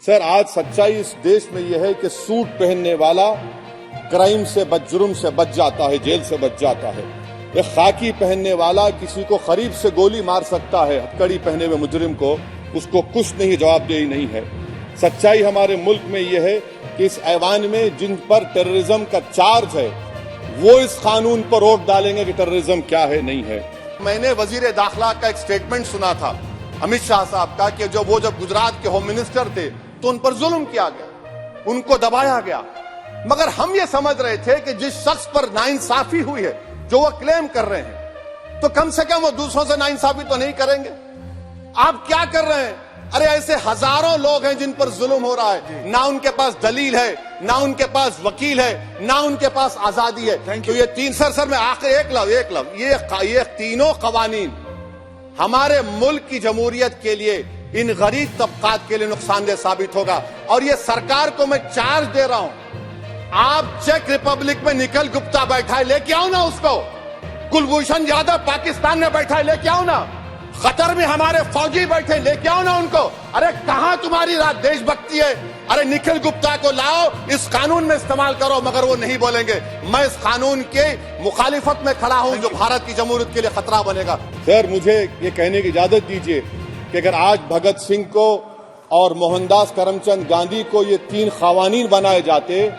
Sir, आज सच्चाई इस देश में यह है कि सूट पहनने वाला क्राइम से जुर्म से बच जाता है, जेल से बच जाता है। एक खाकी पहनने वाला किसी को करीब से गोली मार सकता है, हथकड़ी पहने हुए मुजरिम को, उसको कुछ नहीं, जवाबदेही नहीं है। सच्चाई हमारे मुल्क में यह है कि इस ऐवान में जिन पर टेररिज्म का चार्ज है वो इस कानून पर वोट डालेंगे कि टेररिज्म क्या है, नहीं है। मैंने वजीर दाखिला का एक स्टेटमेंट सुना था अमित शाह साहब का कि जब गुजरात के होम मिनिस्टर थे तो उन पर जुल्म किया गया, उनको दबाया गया। मगर हम ये समझ रहे थे कि जिस शख्स पर नाइंसाफी हुई है, जो वो क्लेम कर रहे हैं, तो कम से कम वो दूसरों से नाइंसाफी तो नहीं करेंगे। आप क्या कर रहे हैं? अरे ऐसे हजारों लोग हैं जिन पर जुल्म हो रहा है, ना उनके पास दलील है, ना उनके पास वकील है, ना उनके पास आजादी है। तो ये तीन सर मैं आखिर एक लव ये तीनों कवानीन हमारे मुल्क की जमहूरियत के लिए, इन गरीब तबकात के लिए नुकसानदेह साबित होगा। और ये सरकार को मैं चार्ज दे रहा हूं, आप चेक रिपब्लिक में निखिल गुप्ता बैठा है, लेके आओ ना उसको। कुलभूषण यादव पाकिस्तान में बैठा है, लेके आओ ना। कतर में हमारे फौजी बैठे, लेके आओ ना उनको। अरे कहां तुम्हारी देशभक्ति है? अरे निखिल गुप्ता को लाओ, इस कानून में इस्तेमाल करो। मगर वो नहीं बोलेंगे। मैं इस कानून के मुखालिफत में खड़ा हूं जो भारत की जमहूरियत के लिए खतरा बनेगा। सर, मुझे ये कहने की इजाजत दीजिए कि अगर आज भगत सिंह को और मोहनदास करमचंद गांधी को ये तीन कवानीन बनाए जाते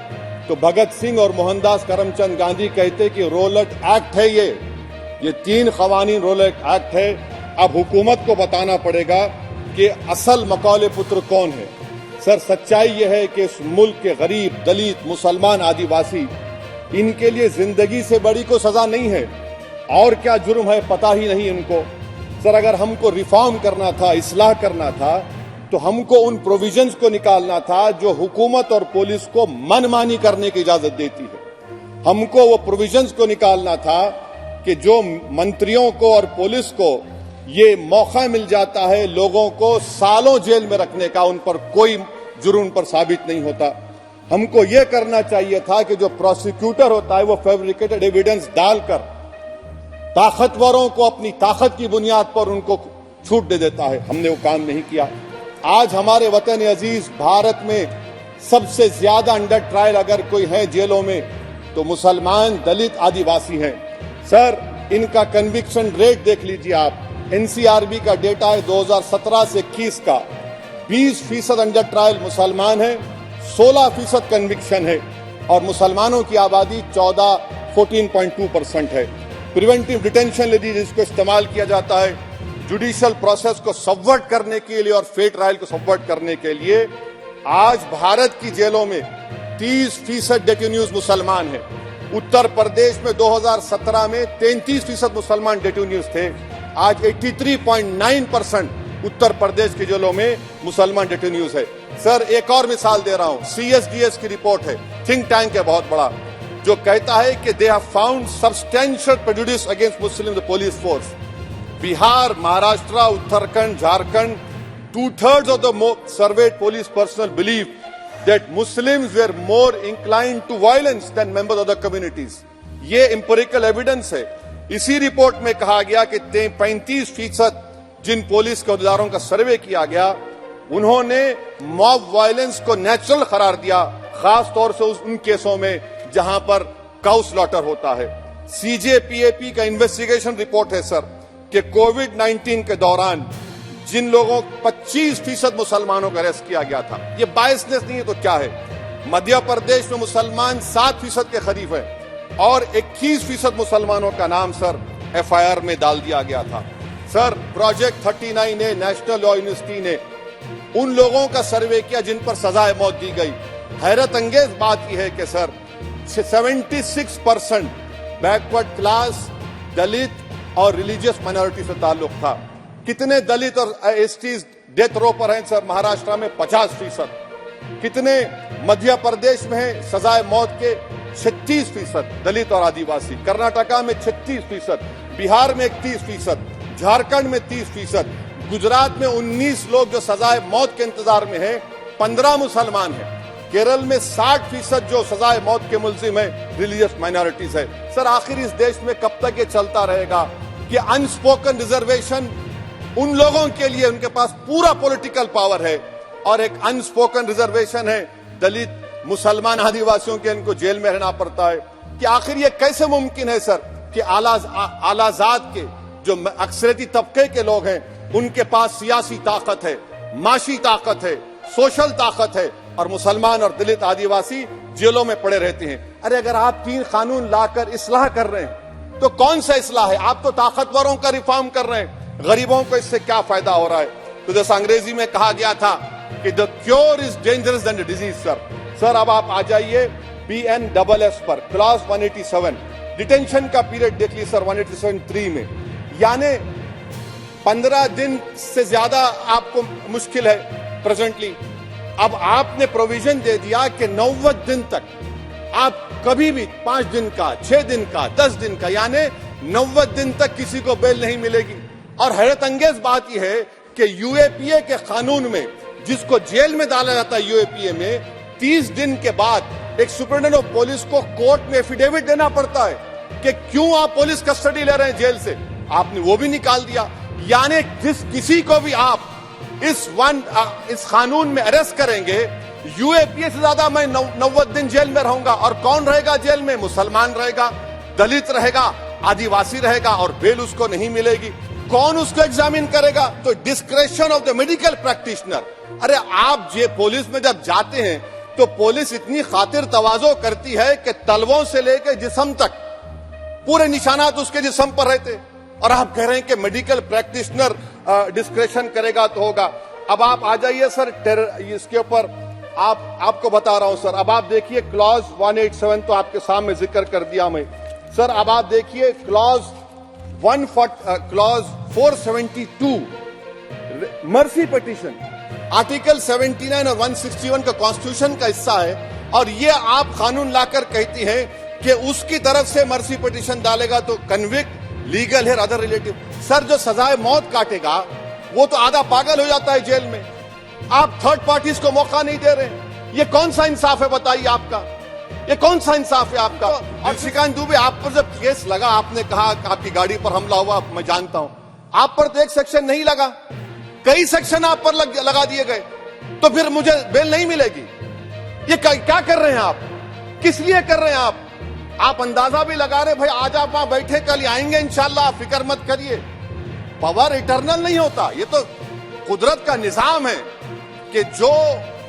तो भगत सिंह और मोहनदास करमचंद गांधी कहते कि रोलट एक्ट है, ये तीन कवानीन रोलट एक्ट है। अब हुकूमत को बताना पड़ेगा कि असल मकौले पुत्र कौन है। सर, सच्चाई यह है कि इस मुल्क के गरीब, दलित, मुसलमान, आदिवासी, इनके लिए जिंदगी से बड़ी कोई सजा नहीं है। और क्या जुर्म है पता ही नहीं इनको। सर, अगर हमको रिफॉर्म करना था, इस्लाह करना था, तो हमको उन प्रोविजंस को निकालना था जो हुकूमत और पुलिस को मनमानी करने की इजाजत देती है। हमको वो प्रोविजंस को निकालना था कि जो मंत्रियों को और पुलिस को ये मौका मिल जाता है लोगों को सालों जेल में रखने का, उन पर कोई जुर्म पर साबित नहीं होता। हमको ये करना चाहिए था कि जो प्रोसिक्यूटर होता है वो फैब्रिकेटेड एविडेंस डालकर ताकतवरों को अपनी ताकत की बुनियाद पर उनको छूट दे देता है। हमने वो काम नहीं किया। आज हमारे वतन अजीज भारत में सबसे ज्यादा अंडर ट्रायल अगर कोई है जेलों में तो मुसलमान, दलित, आदिवासी हैं। सर, इनका कन्विक्शन रेट देख लीजिए आप। एनसीआरबी का डेटा है 2017 से 21 का, 20% अंडर ट्रायल मुसलमान है, 16% कन्विक्शन है और मुसलमानों की आबादी 14.2% है। प्रिवेंटिव डिटेंशन यदि जिसको इस्तेमाल किया जाता है जुडिशियल प्रोसेस को सबवर्ट करने के लिए और फेयर ट्रायल को सबवर्ट करने के लिए, आज भारत की जेलों में 30% डेटेन्यूज मुसलमान है। उत्तर प्रदेश में 2017 में 33% मुसलमान डेटेन्यूज थे। आज 83.9% उत्तर प्रदेश की जेलों में मुसलमान डेटेन्यूज है। सर, एक और मिसाल दे रहा हूं, CSDS की रिपोर्ट है, थिंक टैंक है बहुत बड़ा, जो कहता है कि they have found substantial prejudice against Muslim the police force. Bihar, Maharashtra, Uttarakhand, Jharkhand, 2/3 of the surveyed police personnel believe that Muslims were more inclined to violence than members of the communities. ये empirical evidence है। इसी रिपोर्ट में कहा गया कि 35% जिन police के अहदेदारों का सर्वे किया गया उन्होंने मॉब वायलेंस को नेचुरल करार दिया, खास तौर से उन केसों में जहां पर काउ स्लॉटर होता है। CJPAP का इन्वेस्टिगेशन रिपोर्ट है सर कि कोविड-19 के दौरान जिन लोगों 25% मुसलमानों का अरेस्ट किया गया था, ये बायसनेस नहीं है तो क्या है? मध्य प्रदेश में मुसलमान 7% के करीब है और 21% मुसलमानों का नाम सर FIR में डाल दिया गया था। सर, प्रोजेक्ट 39 ने, नेशनल लॉ यूनिवर्सिटी ने उन लोगों का सर्वे किया जिन पर सजाए मौत दी गई। हैरत अंगेज बात यह है कि सर 76% बैकवर्ड क्लास, दलित और रिलीजियस माइनॉरिटी से ताल्लुक था। कितने दलित और STs डेथ रो पर हैं सर? महाराष्ट्र में 50%। कितने मध्य प्रदेश में है सजाए मौत के? 36% दलित और आदिवासी। कर्नाटका में 36%, बिहार में 31%, झारखंड में 30%, गुजरात में 19 लोग जो सजाए मौत के इंतजार में हैं, 15 मुसलमान हैं। केरल में 60% जो सजाए मौत के मुल्जिम है रिलीजियस माइनॉरिटीज है। सर, आखिर इस देश में कब तक ये चलता रहेगा कि अनस्पोकन रिजर्वेशन उन लोगों के लिए उनके पास पूरा पॉलिटिकल पावर है और एक अनस्पोकन रिजर्वेशन है दलित मुसलमान आदिवासियों के, इनको जेल में रहना पड़ता है। कि आखिर ये कैसे मुमकिन है सर कि आलाजात के जो अक्सरियती तबके के लोग हैं उनके पास सियासी ताकत है, माशी ताकत है, सोशल ताकत है, और मुसलमान और दलित आदिवासी जेलों में पड़े रहते हैं। अरे अगर आप 3 कानून लाकर इस्लाह कर रहे हैं तो कौन सा इस्लाह है? आप तो ताकतवरों का रिफॉर्म कर रहे हैं, गरीबों को इससे क्या फायदा हो रहा है? तो जैसा अंग्रेजी में कहा गया था कि the cure is dangerous than the disease. Sir अब आप आ जाइए BNSS पर, क्लॉज 187 डिटेंशन का पीरियड देख लीजिए सर 187(3) में, यानी 15 दिन से ज्यादा आपको मुश्किल है प्रेजेंटली। अब आपने प्रोविजन दे दिया कि 90 दिन तक आप कभी भी 5 दिन का, 6 दिन का, 10 दिन का, यानी 90 दिन तक किसी को बेल नहीं मिलेगी। और हैरत अंगेज बात यह है कि UAPA के कानून में जिसको जेल में डाला जाता है UAPA में 30 दिन के बाद एक सुपरिटेंडेंट ऑफ पुलिस को कोर्ट में एफिडेविट देना पड़ता है कि क्यों आप पुलिस कस्टडी ले रहे हैं जेल से। आपने वो भी निकाल दिया। यानी जिस किसी को भी आप इस कानून में अरेस्ट करेंगे, UAPA से ज्यादा मैं 90 दिन जेल में रहूंगा। और कौन रहेगा जेल में? मुसलमान रहेगा, दलित रहेगा, आदिवासी रहेगा, और बेल उसको नहीं मिलेगी। कौन उसको एग्जामिन करेगा? तो discretion of the medical practitioner. अरे आप पुलिस में जब जाते हैं तो पुलिस इतनी खातिर तवाज़ो करती है कि तलवों से लेकर जिस्म तक पूरे निशानात उसके जिस्म पर रहते, और आप कह रहे हैं कि मेडिकल प्रैक्टिशनर डिस्क्रेशन करेगा तो होगा। अब आप आ जाइए सर इसके ऊपर आपको बता रहा हूं सर। अब आप देखिए क्लॉज 187 तो आपके सामने जिक्र कर दिया मैं सर। अब आप देखिए क्लॉज 472 मर्सी पिटीशन, आर्टिकल 79 और 161 का कॉन्स्टिट्यूशन का हिस्सा है, और ये आप कानून लाकर कहती हैं कि उसकी तरफ से मर्सी पिटीशन डालेगा तो कन्विक्ट, लीगल है, अदर रिलेटिव। सर जो सजाए मौत काटेगा वो तो आधा पागल हो जाता है जेल में। आप थर्ड पार्टीज को मौका नहीं दे रहे। ये कौन सा इंसाफ है बताइए आपका? ये कौन सा इंसाफ है आपका? और श्रीकांत दुबे, आप पर जब केस लगा, आपने कहा कि आपकी गाड़ी पर हमला हुआ, मैं जानता हूं। आप पर तो एक सेक्शन नहीं लगा, कई सेक्शन आप पर लगा दिए गए, तो फिर मुझे बेल नहीं मिलेगी। ये क्या कर रहे हैं आप? किस लिए कर रहे हैं आप अंदाजा भी लगा रहे भाई आज आप वहां बैठे, कल आएंगे इंशाल्लाह, फिक्र मत करिए। पावर इटर्नल नहीं होता, ये तो कुदरत का निजाम है कि जो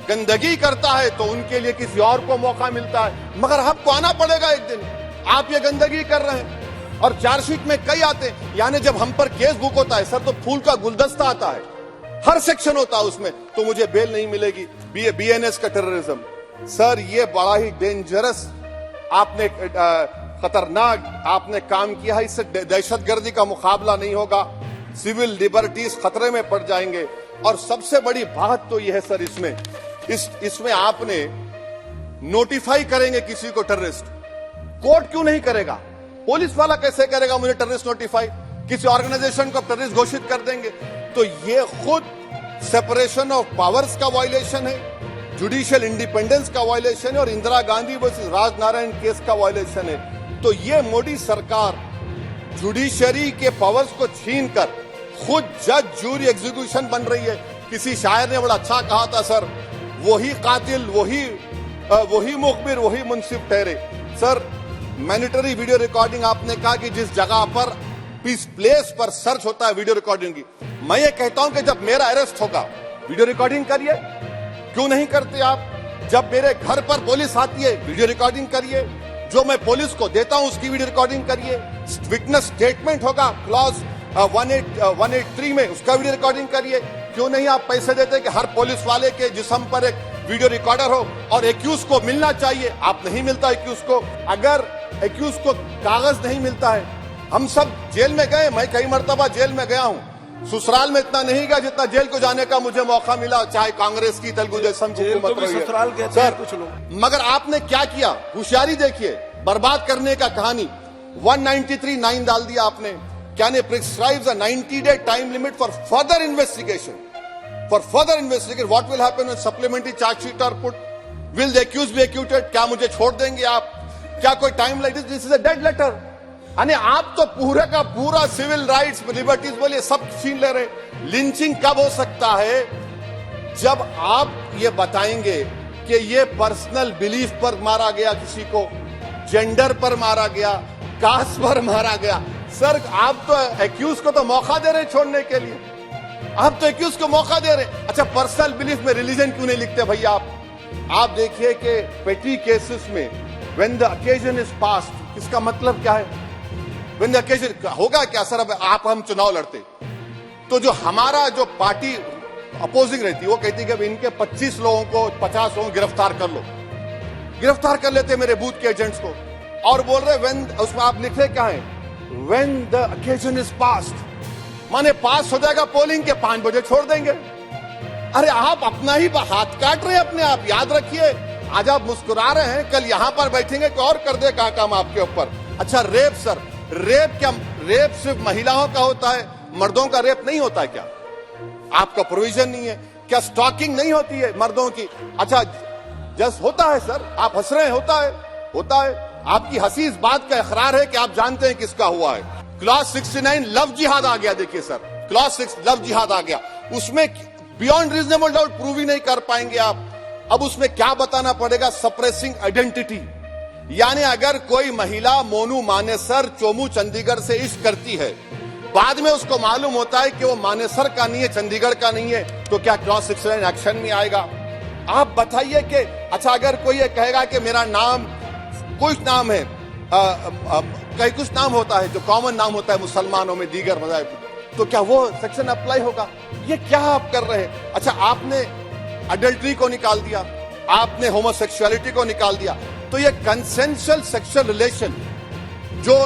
गंदगी करता है तो उनके लिए किसी और को मौका मिलता है। मगर आपको आना पड़ेगा एक दिन, आप ये गंदगी कर रहे हैं। और चार्जशीट में कई आते हैं, यानी जब हम पर केस बुक होता है सर तो फूल का गुलदस्ता आता है, हर सेक्शन होता है उसमें, तो मुझे बेल नहीं मिलेगी। BNS का टेररिज्म सर, ये बड़ा ही डेंजरस आपने खतरनाक आपने काम किया है। इससे दहशतगर्दी का मुकाबला नहीं होगा, सिविल लिबर्टीज खतरे में पड़ जाएंगे। और सबसे बड़ी बात तो यह है सर, इसमें आपने नोटिफाई करेंगे किसी को टेररिस्ट, कोर्ट क्यों नहीं करेगा? पुलिस वाला कैसे करेगा मुझे टेररिस्ट नोटिफाई? किसी ऑर्गेनाइजेशन को टेररिस्ट घोषित कर देंगे। तो ये खुद सेपरेशन ऑफ पावर्स का वायलेशन है, जुडिशियल इंडिपेंडेंस का वायलेशन है, और इंदिरा गांधी वर्सेस राजनारायण केस का वायलेशन है। तो ये मोदी सरकार जुडिशरी के पावर्स को छीनकर खुद जज, जूरी, एग्जीक्यूशन बन रही है। किसी शायर ने बड़ा अच्छा कहा था सर, वही कातिल, वही मुखबिर, वही मुंसिफ ठहरे। सर मैंडेटरी वीडियो रिकॉर्डिंग आपने कहा कि जिस जगह पर इस प्लेस पर सर्च होता है वीडियो रिकॉर्डिंग की, मैं ये कहता हूं कि जब मेरा अरेस्ट होगा वीडियो रिकॉर्डिंग करिए। क्यों नहीं करते आप? जब मेरे घर पर पुलिस आती है वीडियो रिकॉर्डिंग करिए, जो मैं पुलिस को देता हूं उसकी वीडियो रिकॉर्डिंग करिए। विटनेस स्टेटमेंट होगा क्लॉज 183 में, उसका वीडियो रिकॉर्डिंग करिए। क्यों नहीं आप पैसे देते कि हर पुलिस वाले के जिस्म पर एक वीडियो रिकॉर्डर हो, और एक्यूज को मिलना चाहिए, आप नहीं मिलता एक्यूज को। अगर एक्यूज को कागज नहीं मिलता है, हम सब जेल में गए, मैं कई मर्तबा जेल में गया हूं, ससुराल में इतना नहीं गया जितना जेल को जाने का मुझे मौका मिला, चाहे कांग्रेस की, तेलुगु देशम की हुकूमत रही है सर, कुछ लोग। मगर आपने क्या किया? होशियारी देखिए, बर्बाद करने का कहानी। 193(9) डाल दिया आपने, क्या ने prescribes a 90-day time limit for further investigation. What will happen when supplementary chargesheet are put? Will the accused be acquitted? क्या मुझे छोड़ देंगे आप? क्या कोई time like this is a dead letter. यानी आप तो पूरे का पूरा सिविल राइट्स, लिबर्टीज बोलिए सब छीन ले रहे। लिंचिंग कब हो सकता है? जब आप ये बताएंगे कि ये पर्सनल बिलीफ पर मारा गया, किसी को जेंडर पर मारा गया, कास्ट पर मारा गया, सर आप तो एक्यूज को तो मौका दे रहे छोड़ने के लिए, आप तो एक्यूज को मौका दे रहे। अच्छा, पर्सनल बिलीफ में रिलीजन क्यों नहीं लिखते भैया आप देखिए कि पेटी केसेस में when the occasion is past, इसका मतलब क्या है? व्हेन द ओकेजन होगा क्या सर? अब आप हम चुनाव लड़ते तो जो हमारा जो पार्टी अपोजिंग रहती वो कहती कि अब इनके 25 लोगों को 50 लोगों को गिरफ्तार कर लो, गिरफ्तार कर लेते मेरे बूथ के एजेंट्स को, और बोल रहे व्हेन, उसमें आप लिख रहे क्या है? When the occasion is past, माने पास हो जाएगा पोलिंग के 5 बजे छोड़ देंगे। अरे आप अपना ही हाथ काट रहे हैं अपने आप, याद रखिए। आज आप मुस्कुरा रहे हैं, कल यहां पर बैठेंगे तो और कर दे का काम आपके ऊपर। अच्छा, रेप सर, रेप क्या? रेप सिर्फ महिलाओं का होता है, मर्दों का रेप नहीं होता है क्या? आपका प्रोविजन नहीं है क्या? स्टॉकिंग नहीं होती है मर्दों की? अच्छा, जस्ट होता है सर, आप हंस रहे हैं, होता है, होता है। आपकी हंसी इस बात का इकरार है कि आप जानते हैं किसका हुआ है। क्लॉज 69 लव जिहाद आ गया, देखिए सर, क्लॉज 6 लव जिहाद आ गया, उसमें बियॉन्ड रीजनेबल डाउट प्रूव ही नहीं कर पाएंगे आप। अब उसमें क्या बताना पड़ेगा? सप्रेसिंग आइडेंटिटी, यानी अगर कोई महिला मोनू मानेसर चोमू चंडीगढ़ से इश्क करती है, बाद में उसको मालूम होता है कि वो मानेसर का नहीं है, चंडीगढ़ का नहीं है, तो क्या क्लॉज 69 एक्शन में आएगा? आप बताइए कि अच्छा, अगर कोई ये कहेगा कि मेरा नाम कुछ नाम है, कई कुछ नाम होता है जो कॉमन नाम होता है मुसलमानों में, दीगर मज़ाहिब, तो क्या वो सेक्शन अप्लाई होगा? ये क्या आप कर रहे हैं? अच्छा, आपने अडल्ट्री को निकाल दिया, आपने होमोसेक्सुअलिटी को निकाल दिया, तो ये कंसेंशुअल सेक्सुअल रिलेशन जो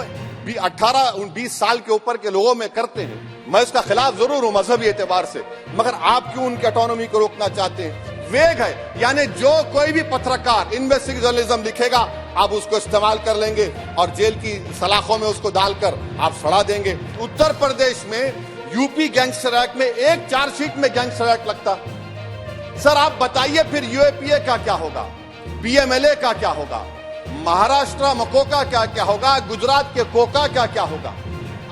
भी 18-20 साल के ऊपर के लोगों में करते हैं, मैं इसका खिलाफ जरूर हूं मजहबी एतबार से, मगर आप क्यों उनकी ऑटोनॉमी को रोकना चाहते हैं? वेग है, यानी जो कोई भी पत्रकार इन्वेस्टिगेटिव जर्नलिज्म लिखेगा आप उसको इस्तेमाल कर लेंगे और जेल की सलाखों में उसको डालकर आप सड़ा देंगे। उत्तर प्रदेश में यूपी गैंगस्टर एक्ट में एक चार्जशीट में गैंगस्टर एक्ट लगता। सर आप बताइए फिर यूएपीए का क्या होगा, पीएमएलए का क्या होगा, महाराष्ट्र मको का क्या होगा, गुजरात के कोका का क्या होगा?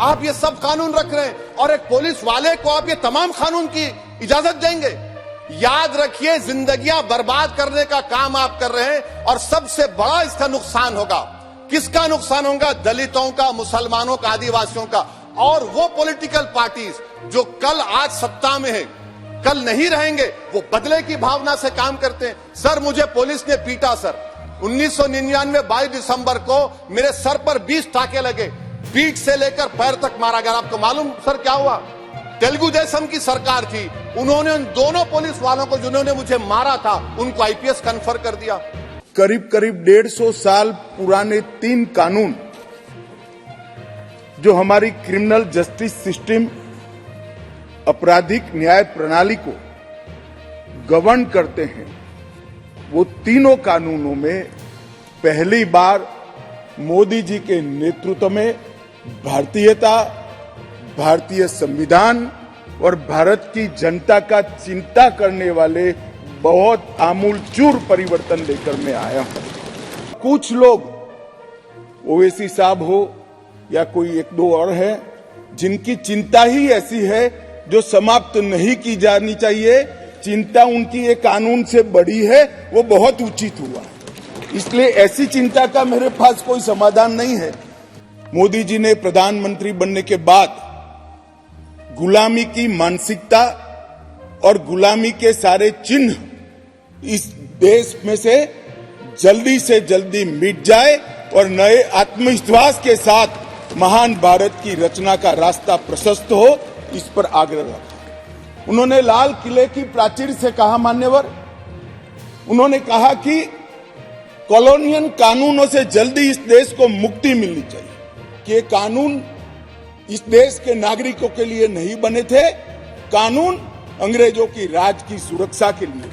आप ये सब कानून रख रहे हैं और एक पुलिस वाले को आप ये तमाम कानून की इजाजत देंगे? याद रखिए, जिंदगियां बर्बाद करने का काम आप कर रहे हैं और सबसे बड़ा इसका नुकसान होगा। किसका नुकसान होगा? दलितों का, मुसलमानों का, आदिवासियों का। और वो पॉलिटिकल पार्टीज जो कल आज सत्ता में है, कल नहीं रहेंगे, वो बदले की भावना से काम करते हैं। सर मुझे पुलिस ने पीटा सर, 1999 22 दिसंबर को मेरे सर पर 20 टाके लगे, पीठ से लेकर पैर तक मारा गया। आपको मालूम सर क्या हुआ? तेलुगु देशम की सरकार थी, उन्होंने उन दोनों पुलिस वालों को जिन्होंने मुझे मारा था उनको आईपीएस कन्फर कर दिया। करीब करीब 150 साल पुराने 3 कानून जो हमारी क्रिमिनल जस्टिस सिस्टम, आपराधिक न्याय प्रणाली को गवर्न करते हैं, वो तीनों कानूनों में पहली बार मोदी जी के नेतृत्व में भारतीयता, भारतीय संविधान और भारत की जनता का चिंता करने वाले बहुत आमूलचूर परिवर्तन लेकर मैं आया हूं। कुछ लोग, ओवैसी साहब हो या कोई 1-2 और है, जिनकी चिंता ही ऐसी है जो समाप्त नहीं की जानी चाहिए। चिंता उनकी ये कानून से बड़ी है, वो बहुत उचित हुआ, इसलिए ऐसी चिंता का मेरे पास कोई समाधान नहीं है। मोदी जी ने प्रधानमंत्री बनने के बाद गुलामी की मानसिकता और गुलामी के सारे चिन्ह इस देश में से जल्दी मिट जाए और नए आत्मविश्वास के साथ महान भारत की रचना का रास्ता प्रशस्त हो, इस पर आग्रह रखा। उन्होंने लाल किले की प्राचीर से कहा, मान्यवर, उन्होंने कहा कि कॉलोनियल कानूनों से जल्दी इस देश को मुक्ति मिलनी चाहिए, कि ये कानून इस देश के नागरिकों के लिए नहीं बने थे, कानून अंग्रेजों की राज की सुरक्षा के लिए।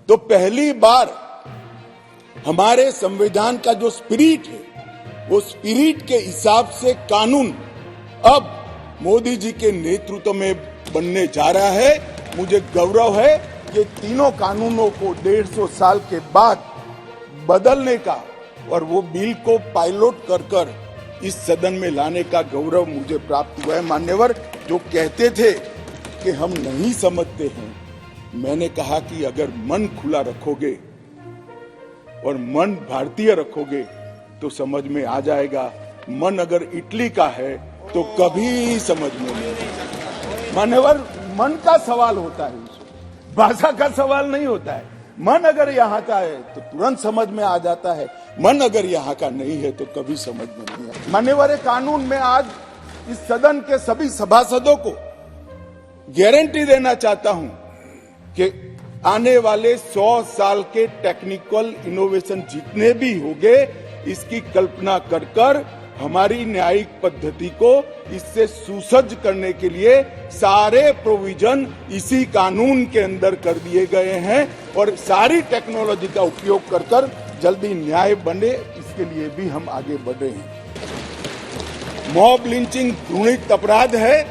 तो पहली बार हमारे संविधान का जो स्पिरिट है, वो स्पिरिट के हिसाब से कानून अब मोदी जी के नेतृत्व में बनने जा रहा है। मुझे गौरव है कि तीनों कानूनों को 150 साल के बाद बदलने का और वो बिल को पायलट कर इस सदन में लाने का गौरव मुझे प्राप्त हुआ है। मान्यवर, जो कहते थे कि हम नहीं समझते हैं, मैंने कहा कि अगर मन खुला रखोगे और मन भारतीय रखोगे तो समझ में आ जाएगा, मन अगर इटली का है तो कभी समझ में नहीं आएगा। मान्यवर, मन का सवाल होता है, भाषा का सवाल नहीं होता है। मन अगर यहाँ का है तो तुरंत समझ में आ जाता है, मन अगर यहाँ का नहीं है तो कभी समझ में नहीं आता। मान्यवर, कानून में आज इस सदन के सभी सभासदों को गारंटी देना चाहता हूं कि आने वाले 100 साल के टेक्निकल इनोवेशन जितने भी होंगे, इसकी कल्पना कर कर हमारी न्यायिक पद्धति को इससे सुसज्ज करने के लिए सारे प्रोविजन इसी कानून के अंदर कर दिए गए हैं और सारी टेक्नोलॉजी का उपयोग कर कर जल्दी न्याय बने, इसके लिए भी हम आगे बढ़ रहे हैं। मॉब लिंचिंग घृणित अपराध है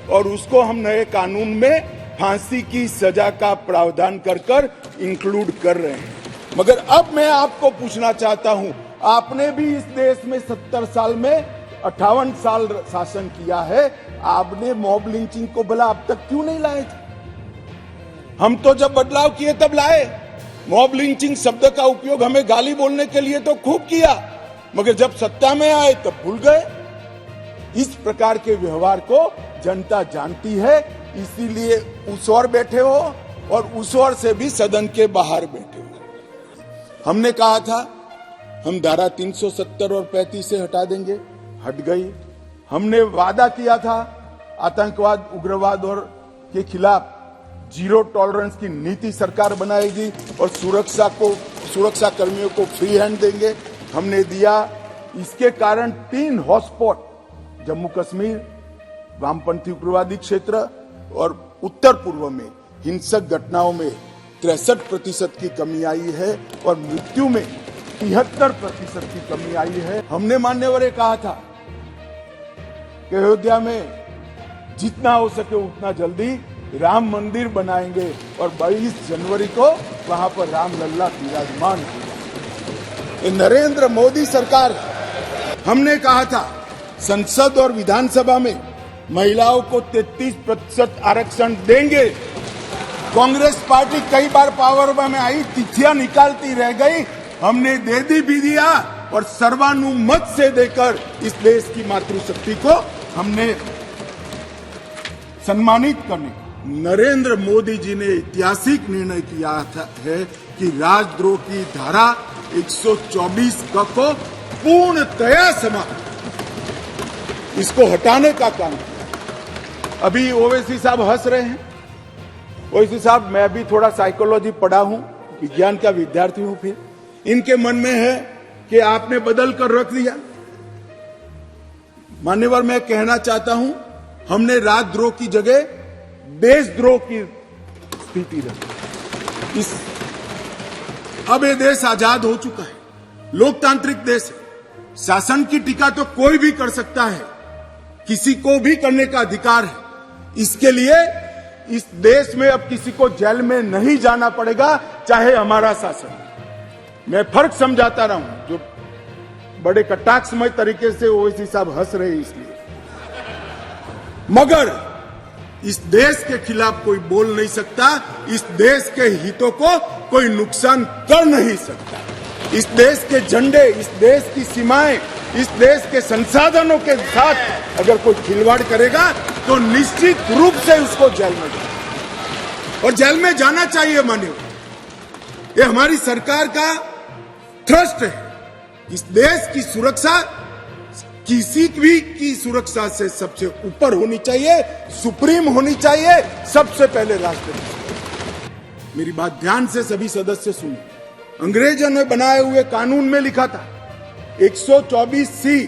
और उसको हम नए कानून में फांसी की सजा का प्रावधान कर कर इंक्लूड कर रहे हैं। मगर अब मैं आपको पूछना चाहता हूं, आपने भी इस देश में 70 साल में 58 साल शासन किया है, आपने मॉब लिंचिंग को भला अब तक क्यों नहीं लाए थे? हम तो जब बदलाव किए तब लाए। मॉब लिंचिंग शब्द का उपयोग हमें गाली बोलने के लिए तो खूब किया, मगर जब सत्ता में आए तब भूल गए। इस प्रकार के व्यवहार को जनता जानती है, इसीलिए उस ओर बैठे हो और उस ओर से भी सदन के बाहर बैठे हो। हमने कहा था हम धारा 370 और 35 से हटा देंगे, हट गई। हमने वादा किया था आतंकवाद, उग्रवाद और के खिलाफ जीरो टॉलरेंस की नीति सरकार बनाएगी और सुरक्षा कर्मियों को फ्री हैंड देंगे, हमने दिया। इसके कारण 3 हॉटस्पॉट जम्मू कश्मीर, वामपंथी उग्रवादी क्षेत्र और उत्तर पूर्व में हिंसक घटनाओं में 63% की कमी आई है और मृत्यु में 73% की कमी आई है। हमने मान्यवर कहा था कि अयोध्या में जितना हो सके उतना जल्दी राम मंदिर बनाएंगे और 22 जनवरी को वहां पर राम लल्ला विराजमान होंगे। नरेंद्र मोदी सरकार, हमने कहा था संसद और विधानसभा में महिलाओं को 33% आरक्षण देंगे। कांग्रेस पार्टी कई बार पावर में आई, तिथियां निकालती रह गई, हमने दे भी दिया और सर्वानुमत से देकर इस देश की मातृशक्ति को हमने सम्मानित करने। नरेंद्र मोदी जी ने ऐतिहासिक निर्णय किया है कि राजद्रोह की धारा 124 को पूर्णतया समाप्त, इसको हटाने का काम किया। अभी ओवैसी साहब हंस रहे हैं। ओवैसी साहब, मैं भी थोड़ा साइकोलॉजी पढ़ा हूं, विज्ञान का विद्यार्थी हूं। फिर इनके मन में है कि आपने बदल कर रख दिया। मान्यवर, मैं कहना चाहता हूं, हमने राजद्रोह की जगह देशद्रोह की स्थिति रखी। अब ये देश आजाद हो चुका है, लोकतांत्रिक देश है, शासन की टीका तो कोई भी कर सकता है, किसी को भी करने का अधिकार है। इसके लिए इस देश में अब किसी को जेल में नहीं जाना पड़ेगा, चाहे हमारा शासन। मैं फर्क समझाता रहा हूं, जो बड़े कटाक्षमय तरीके से ओवैसी साहब हंस रहे इसलिए। मगर इस देश के खिलाफ कोई बोल नहीं सकता, इस देश के हितों को कोई नुकसान कर नहीं सकता। इस देश के झंडे, इस देश की सीमाएं, इस देश के संसाधनों के साथ अगर कोई खिलवाड़ करेगा तो निश्चित रूप से उसको जेल में जाए और जेल में जाना चाहिए। मानिए, ये हमारी सरकार का थ्रस्ट है। इस देश की सुरक्षा किसी भी की सुरक्षा से सबसे ऊपर होनी चाहिए, सुप्रीम होनी चाहिए, सबसे पहले राष्ट्रपति। मेरी बात ध्यान से सभी सदस्य सुनिए। अंग्रेजों ने बनाए हुए कानून में लिखा था 124C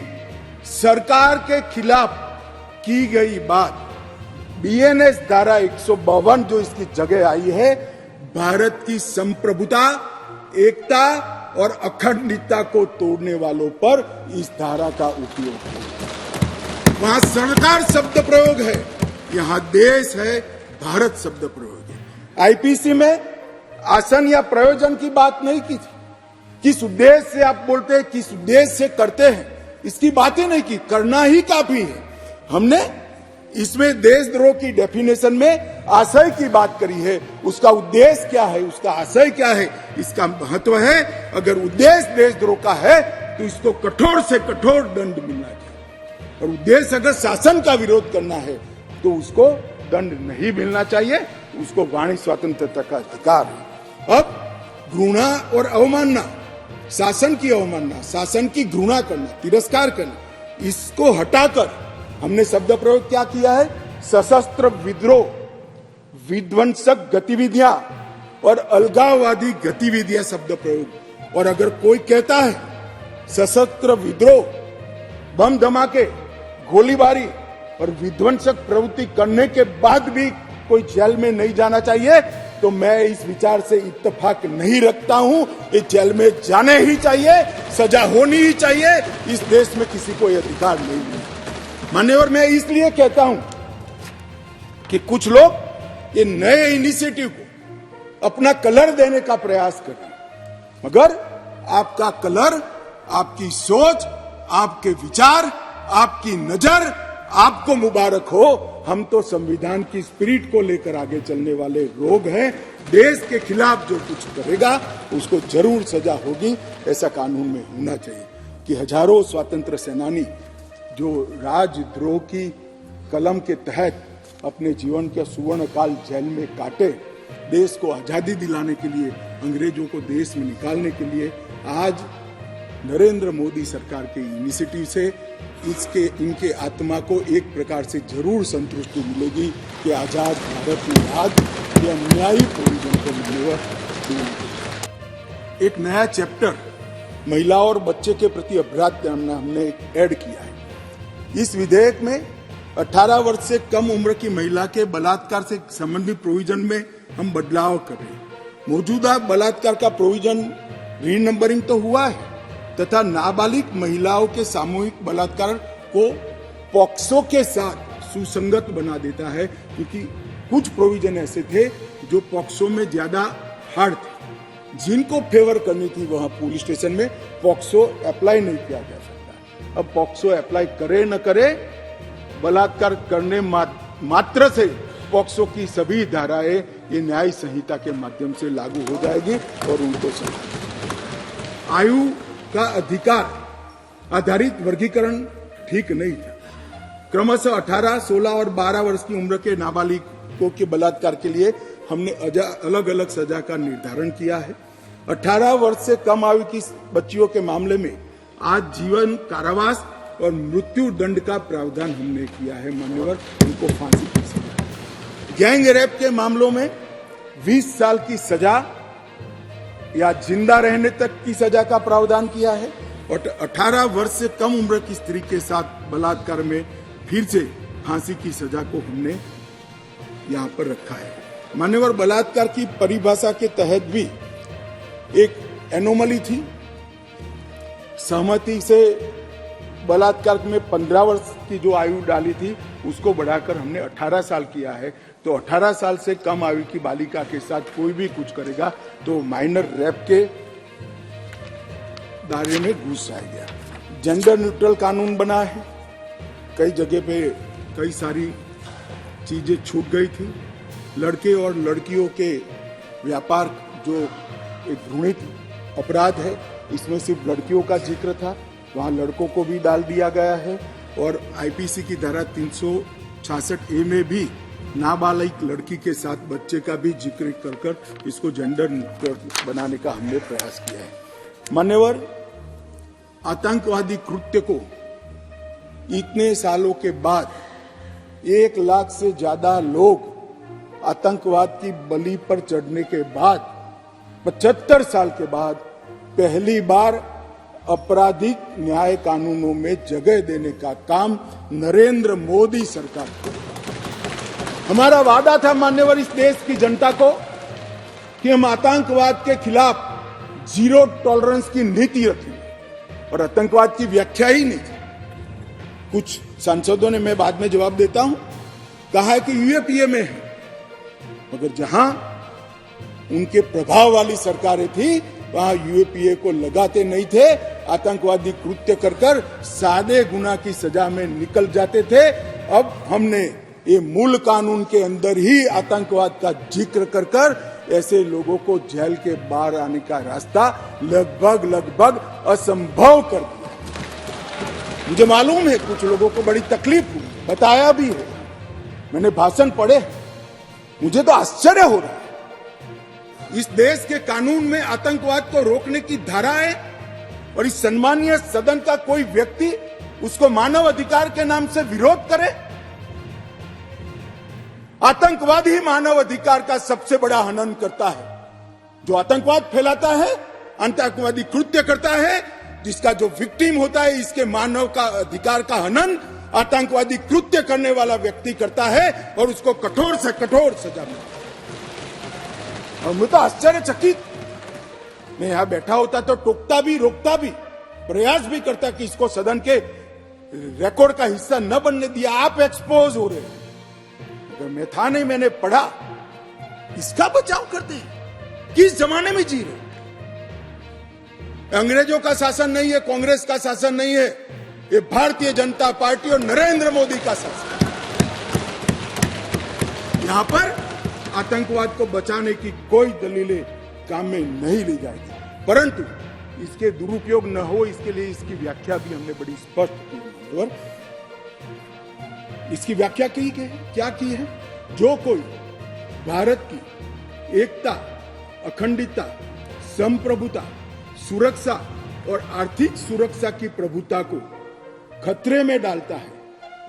सरकार के खिलाफ की गई बात। BNS धारा 152 जो इसकी जगह आई है, भारत की संप्रभुता, एकता और अखंडता को तोड़ने वालों पर इस धारा का उपयोग है। वहां सरकार शब्द प्रयोग है, यहां देश है, भारत शब्द प्रयोग है। IPC में आसन या प्रयोजन की बात नहीं की थी। किस उद्देश्य से आप बोलते हैं, किस उद्देश्य से करते हैं, इसकी बात ही नहीं की। करना ही काफी है। हमने इसमें देशद्रोह की डेफिनेशन में आशय की बात करी है, उसका उद्देश्य क्या है, उसका आशय क्या है, इसका महत्व है। अगर उद्देश्य देशद्रोह का है तो इसको कठोर से कठोर दंड मिलना चाहिए, और उद्देश्य अगर शासन का विरोध करना है तो उसको दंड नहीं मिलना चाहिए, उसको वाणी स्वतंत्रता का अधिकार है। अब घृणा और अवमानना, शासन की अवमानना, शासन की घृणा करना, तिरस्कार करना, इसको हटाकर हमने शब्द प्रयोग क्या किया है, सशस्त्र विद्रोह, विध्वंसक गतिविधियां और अलगाववादी गतिविधियां शब्द प्रयोग। और अगर कोई कहता है सशस्त्र विद्रोह, बम धमाके, गोलीबारी और विध्वंसक प्रवृत्ति करने के बाद भी कोई जेल में नहीं जाना चाहिए, तो मैं इस विचार से इत्तेफाक नहीं रखता हूं। ये जेल में जाने ही चाहिए, सजा होनी ही चाहिए। इस देश में किसी को यह अधिकार नहीं है। मान्यवर, मैं इसलिए कहता हूं कि कुछ लोग ये नए इनिशिएटिव को अपना कलर देने का प्रयास कर रहे हैं, मगर आपका कलर, आपकी सोच, आपके विचार, आपकी नजर आपको मुबारक हो। हम तो संविधान की स्पिरिट को लेकर आगे चलने वाले लोग हैं। देश के खिलाफ जो कुछ करेगा उसको जरूर सजा होगी, ऐसा कानून में होना चाहिए। कि हजारों स्वतंत्र सेनानी जो राजद्रोह की कलम के तहत अपने जीवन के सुवर्ण काल जेल में काटे, देश को आजादी दिलाने के लिए, अंग्रेजों को देश में निकालने के लिए, आज नरेंद्र मोदी सरकार के इनिशिएटिव से इनके आत्मा को एक प्रकार से जरूर संतुष्टि मिलेगी कि आजाद भारत में आज ये अन्यायी प्रोविजन को मान्यवर एक नया चैप्टर महिला और बच्चे के प्रति अपराध हमने ऐड किया है। इस विधेयक में 18 वर्ष से कम उम्र की महिला के बलात्कार से संबंधित प्रोविजन में हम बदलाव कर रहे हैं। मौजूदा बलात्कार का प्रोविजन रीनंबरिंग तो हुआ है तथा नाबालिग महिलाओं के सामूहिक बलात्कार को पॉक्सो के साथ सुसंगत बना देता है, क्योंकि कुछ प्रोविजन ऐसे थे जो पॉक्सो में ज्यादा हार्ड थे, जिनको फेवर करनी थी वहां पुलिस स्टेशन में पॉक्सो अप्लाई नहीं किया जा सकता। अब पॉक्सो अप्लाई करे न करे, बलात्कार करने मात्र से पॉक्सो की सभी धाराएं ये न्याय संहिता के माध्यम से लागू हो जाएगी और उनको सजा। आयु का अधिकार आधारित वर्गीकरण ठीक नहीं था। क्रमशः 18, 16 और 12 वर्ष की उम्र के नाबालिगों के बलात्कार के लिए हमने अलग अलग सजा का निर्धारण किया है। 18 वर्ष से कम आयु की बच्चियों के मामले में आज जीवन कारावास और मृत्यु दंड का प्रावधान हमने किया है। मान्यवर, उनको फांसी की सजा। गैंग रेप के मामलों में 20 साल की सजा या जिंदा रहने तक की सजा का प्रावधान किया है, और 18 वर्ष से कम उम्र की स्त्री के साथ बलात्कार में फिर से फांसी की सजा को हमने यहां पर रखा है। मान्यवर, बलात्कार की परिभाषा के तहत भी एक एनोमली थी। सहमति से बलात्कार में 15 वर्ष की जो आयु डाली थी उसको बढ़ाकर हमने 18 साल किया है। तो 18 साल से कम आयु की बालिका के साथ कोई भी कुछ करेगा तो माइनर रेप के दायरे में घुस जाएगा। जेंडर न्यूट्रल कानून बना है। कई जगह पे कई सारी चीजें छूट गई थी। लड़के और लड़कियों के व्यापार जो एक घृणित अपराध है, इसमें सिर्फ लड़कियों का जिक्र था, वहां लड़कों को भी डाल दिया गया है। और आईपीसी की धारा 366A में भी नाबालिग लड़की के साथ बच्चे का भी जिक्र कर इसको जेंडर न्यूट्रल बनाने का हमने प्रयास किया है। मान्यवर, आतंकवादी कृत्य को इतने सालों के बाद 1 लाख से ज्यादा लोग आतंकवाद की बलि पर चढ़ने के बाद 75 साल के बाद पहली बार आपराधिक न्याय कानूनों में जगह देने का काम नरेंद्र मोदी सरकार को। हमारा वादा था मान्यवर इस देश की जनता को कि हम आतंकवाद के खिलाफ जीरो टॉलरेंस की नीति रखेंगे, और आतंकवाद की व्याख्या ही नहीं थी। कुछ सांसदों ने, मैं बाद में जवाब देता हूं, कहा है कि यूएपीए में है, मगर जहां उनके प्रभाव वाली सरकारें थी वहां यूएपीए को लगाते नहीं थे। आतंकवादी कृत्य कर सादे गुना की सजा में निकल जाते थे। अब हमने ये मूल कानून के अंदर ही आतंकवाद का जिक्र कर कर ऐसे लोगों को जेल के बाहर आने का रास्ता लगभग असंभव कर दिया। मुझे मालूम है कुछ लोगों को बड़ी तकलीफ हुई, बताया भी है, मैंने भाषण पढ़े, मुझे तो आश्चर्य हो रहा है। इस देश के कानून में आतंकवाद को रोकने की धारा है और इस सम्मानीय सदन का कोई व्यक्ति उसको मानव अधिकार के नाम से विरोध करे। आतंकवाद ही मानव अधिकार का सबसे बड़ा हनन करता है। जो आतंकवाद फैलाता है, आतंकवादी कृत्य करता है, जिसका जो विक्टिम होता है, इसके मानव का अधिकार का हनन आतंकवादी कृत्य करने वाला व्यक्ति करता है और उसको कठोर से कठोर सजा मिलती है। और मैं तो आश्चर्यचकित, मैं यहां बैठा होता तो टोकता भी, रोकता भी, प्रयास भी करता कि इसको सदन के रिकॉर्ड का हिस्सा न बनने दिया। आप एक्सपोज हो रहे हैं, अगर मैं था नहीं, मैंने पढ़ा, इसका बचाव करते हैं। किस जमाने में जी रहे? अंग्रेजों का शासन नहीं है, कांग्रेस का शासन नहीं है, ये भारतीय जनता पार्टी और नरेंद्र मोदी का शासन। यहां पर आतंकवाद को बचाने की कोई दलीलें काम में नहीं ली जाएगी, परंतु इसके दुरुपयोग न हो इसके लिए इसकी व्याख्या भी हमने बड़ी स्पष्ट की है। इसकी व्याख्या की है, क्या की है? जो कोई भारत की एकता, अखंडता, संप्रभुता, सुरक्षा और आर्थिक सुरक्षा की प्रभुता को खतरे में डालता है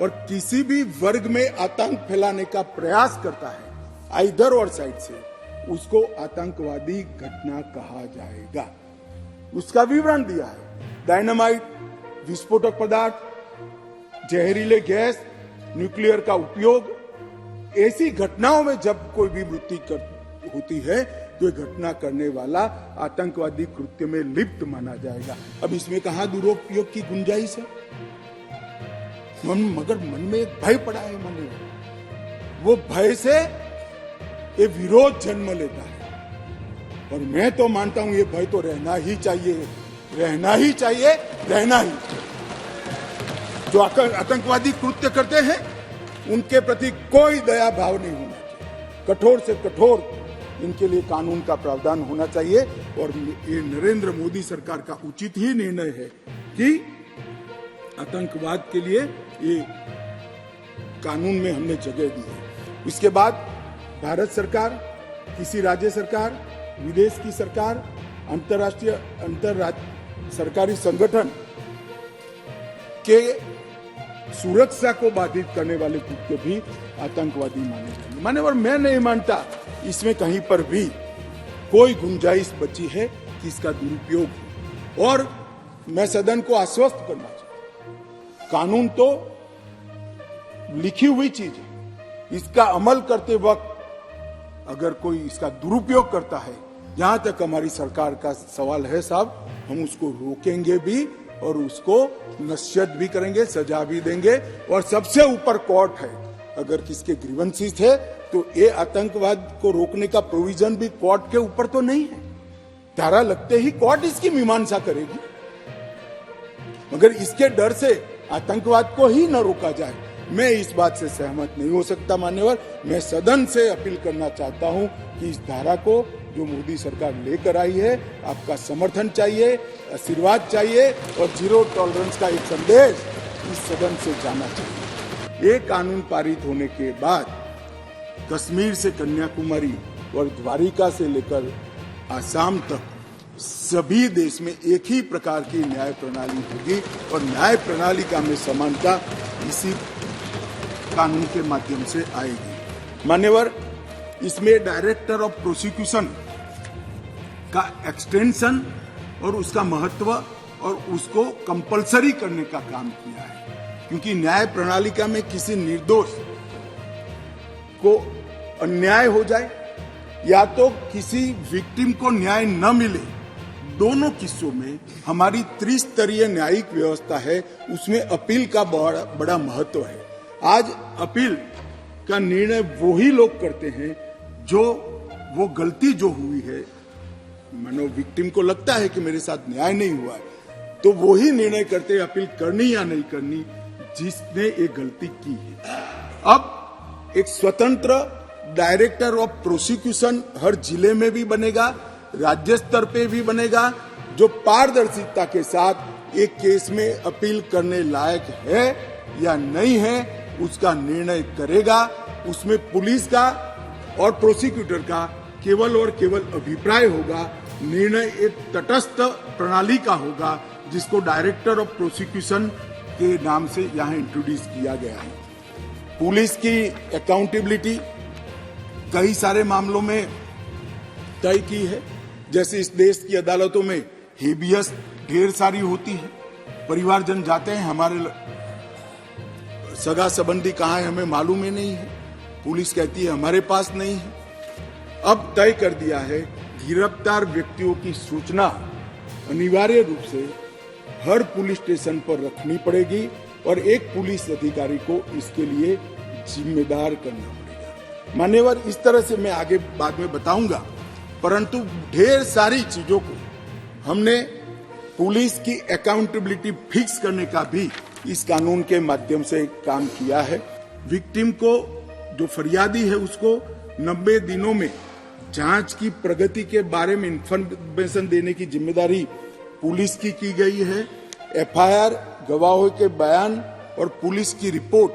और किसी भी वर्ग में आतंक फैलाने का प्रयास करता है इधर और साइड से, उसको आतंकवादी घटना कहा जाएगा। उसका विवरण दिया है। डायनामाइट, विस्फोटक पदार्थ, जहरीले गैस, न्यूक्लियर का उपयोग, ऐसी घटनाओं में जब कोई भी मृत्यु होती है तो घटना करने वाला आतंकवादी कृत्य में लिप्त माना जाएगा। अब इसमें कहां दुरुपयोग की गुंजाइश है? मगर मन में एक भय पड़ा है, मन में वो भय से ये विरोध जन्म लेता है और मैं तो मानता हूं ये भय तो रहना ही चाहिए, रहना ही चाहिए, रहना ही। जो आतंकवादी कृत्य करते हैं उनके प्रति कोई दया भाव नहीं होना चाहिए, कठोर से कठोर इनके लिए कानून का प्रावधान होना चाहिए। और ये नरेंद्र मोदी सरकार का उचित ही निर्णय है कि आतंकवाद के लिए ये कानून में हमने जगह दी है। इसके बाद भारत सरकार, किसी राज्य सरकार, विदेश की सरकार, अंतर्राष्ट्रीय सरकारी संगठन के सुरक्षा को बाधित करने वाले कृत्य भी आतंकवादी माने जाएंगे। माने और मैं नहीं मानता इसमें कहीं पर भी कोई गुंजाइश बची है कि इसका दुरुपयोग हो। और मैं सदन को आश्वस्त करना चाहता, कानून तो लिखी हुई चीज है, इसका अमल करते वक्त अगर कोई इसका दुरुपयोग करता है, जहां तक हमारी सरकार का सवाल है साहब, हम उसको रोकेंगे भी और उसको नश्यत भी करेंगे, सजा भी देंगे। और सबसे ऊपर कोर्ट है। अगर किसके ग्रीवेंसेस थे तो ये आतंकवाद को रोकने का प्रोविजन भी कोर्ट के ऊपर तो नहीं है। धारा लगते ही कोर्ट इसकी मीमांसा करेगी, मगर इसके डर से आतंकवाद को ही न रोका जाए, मैं इस बात से सहमत नहीं हो सकता। मान्यवर, मैं सदन से अपील करना चाहता हूं कि इस धारा को जो मोदी सरकार लेकर आई है, आपका समर्थन चाहिए, आशीर्वाद चाहिए और जीरो टॉलरेंस का एक संदेश इस सदन से जाना चाहिए। ये कानून पारित होने के बाद कश्मीर से कन्याकुमारी और द्वारिका से लेकर आसाम तक सभी देश में एक ही प्रकार की न्याय प्रणाली होगी और न्याय प्रणाली का में समानता इसी कानून के माध्यम से आएगी। मान्यवर, इसमें डायरेक्टर ऑफ प्रोसिक्यूशन का एक्सटेंशन और उसका महत्व और उसको कंपलसरी करने का काम किया है, क्योंकि न्याय प्रणालिका में किसी निर्दोष को अन्याय हो जाए या तो किसी विक्टिम को न्याय न मिले, दोनों किस्सों में हमारी त्रिस्तरीय न्यायिक व्यवस्था है, उसमें अपील का बड़ा महत्व है। आज अपील का निर्णय वो ही लोग करते हैं जो वो गलती जो हुई है, मानो विक्टिम को लगता है कि मेरे साथ न्याय नहीं हुआ है, तो वो ही निर्णय करते हैं अपील करनी या नहीं करनी जिसने ये गलती की है। अब एक स्वतंत्र डायरेक्टर ऑफ प्रोसिक्यूशन हर जिले में भी बनेगा, राज्य स्तर पे भी बनेगा, जो पारदर्शिता के साथ एक केस में अपील करने लायक है या नहीं है उसका निर्णय करेगा। उसमें पुलिस का और प्रोसिक्यूटर का केवल और केवल अभिप्राय होगा, निर्णय एक तटस्थ प्रणाली का होगा जिसको डायरेक्टर ऑफ प्रोसिक्यूशन के नाम से यहाँ इंट्रोड्यूस किया गया है। पुलिस की अकाउंटेबिलिटी कई सारे मामलों में तय की है, जैसे इस देश की अदालतों में हेबियस ढेर सारी होती है, परिवारजन जाते हैं, हमारे सगा संबंधी कहाँ है हमें मालूम ही नहीं है, पुलिस कहती है हमारे पास नहीं है। अब तय कर दिया है गिरफ्तार व्यक्तियों की सूचना अनिवार्य रूप से हर पुलिस स्टेशन पर रखनी पड़ेगी और एक पुलिस अधिकारी को इसके लिए जिम्मेदार करना पड़ेगा। मान्यवर, इस तरह से मैं आगे बाद में बताऊंगा, परंतु ढेर सारी चीजों को हमने पुलिस की अकाउंटेबिलिटी फिक्स करने का भी इस कानून के माध्यम से काम किया है। विक्टिम को, जो फरियादी है, उसको 90 दिनों में जांच की प्रगति के बारे में इंफॉर्मेशन देने की जिम्मेदारी पुलिस की गई है। एफआईआर, गवाहों के बयान और पुलिस की रिपोर्ट,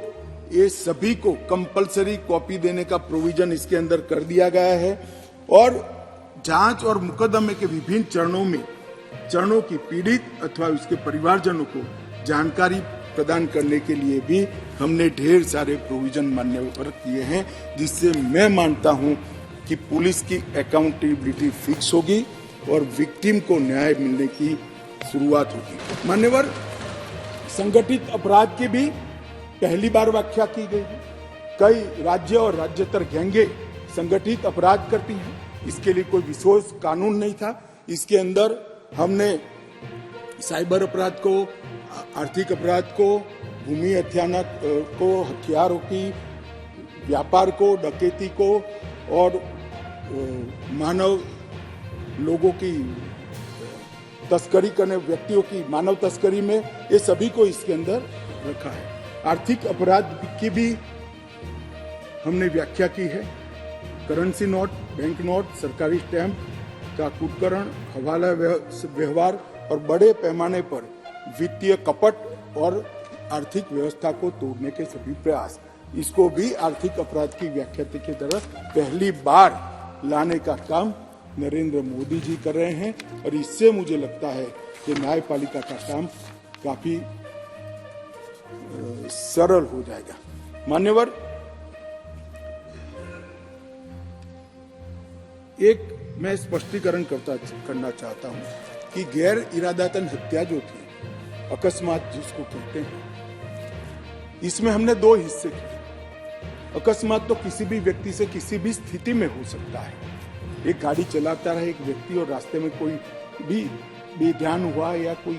ये सभी को कंपलसरी कॉपी देने का प्रोविजन इसके अंदर कर दिया गया है। और जांच और मुकदमे के विभिन्न चरणों की पीड़ित अथवा उसके परिवारजनों को जानकारी प्रदान करने के लिए भी हमने ढेर सारे प्रोविजन मान्यवर किए हैं, जिससे मैं मानता हूं कि पुलिस की अकाउंटेबिलिटी फिक्स होगी और विक्टिम को न्याय मिलने की शुरुआत होगी। मान्यवर, संगठित अपराध की भी पहली बार व्याख्या की गई है। कई राज्य और राज्यतर गैंगे संगठित अपराध करती हैं, इसके लिए कोई विशेष कानून नहीं था। इसके अंदर हमने साइबर अपराध को, आर्थिक अपराध को, भूमि हत्याना को, हथियारों की व्यापार को, डकैती को और मानव लोगों की तस्करी करने व्यक्तियों की मानव तस्करी में, ये सभी को इसके अंदर रखा है। आर्थिक अपराध की भी हमने व्याख्या की है। करेंसी नोट, बैंक नोट, सरकारी स्टैंप का कुटकरण, हवाला व्यवहार और बड़े पैमाने पर वित्तीय कपट और आर्थिक व्यवस्था को तोड़ने के सभी प्रयास, इसको भी आर्थिक अपराध की व्याख्या की तरह पहली बार लाने का काम नरेंद्र मोदी जी कर रहे हैं। और इससे मुझे लगता है कि न्यायपालिका का काम काफी सरल हो जाएगा। मान्यवर, एक मैं स्पष्टीकरण करना चाहता हूं कि गैर इरादतन हत्या जो थी, अकस्मात जिसको कहते हैं, इसमें हमने दो हिस्से किए। अकस्मात तो किसी भी व्यक्ति से किसी भी स्थिति में हो सकता है। एक गाड़ी चलाता रहे एक व्यक्ति और रास्ते में कोई भी बेध्यान हुआ या कोई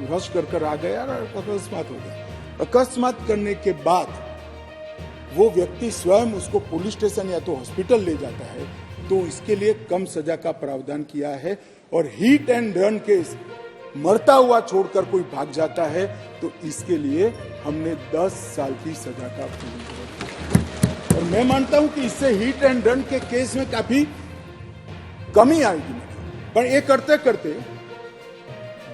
रश कर आ गया और अकस्मात हो गया। अकस्मात करने के बाद वो व्यक्ति स्वयं उसको पुलिस स्टेशन या तो हॉस्पिटल ले जाता है, तो इसके लिए कम सजा का प्रावधान किया है। और हिट एंड रन केस, मरता हुआ छोड़कर कोई भाग जाता है, तो इसके लिए हमने 10 साल की सजा का प्रावधान किया। और मैं मानता हूं कि इससे हिट एंड रन के केस में काफी कमी आएगी। पर ये करते करते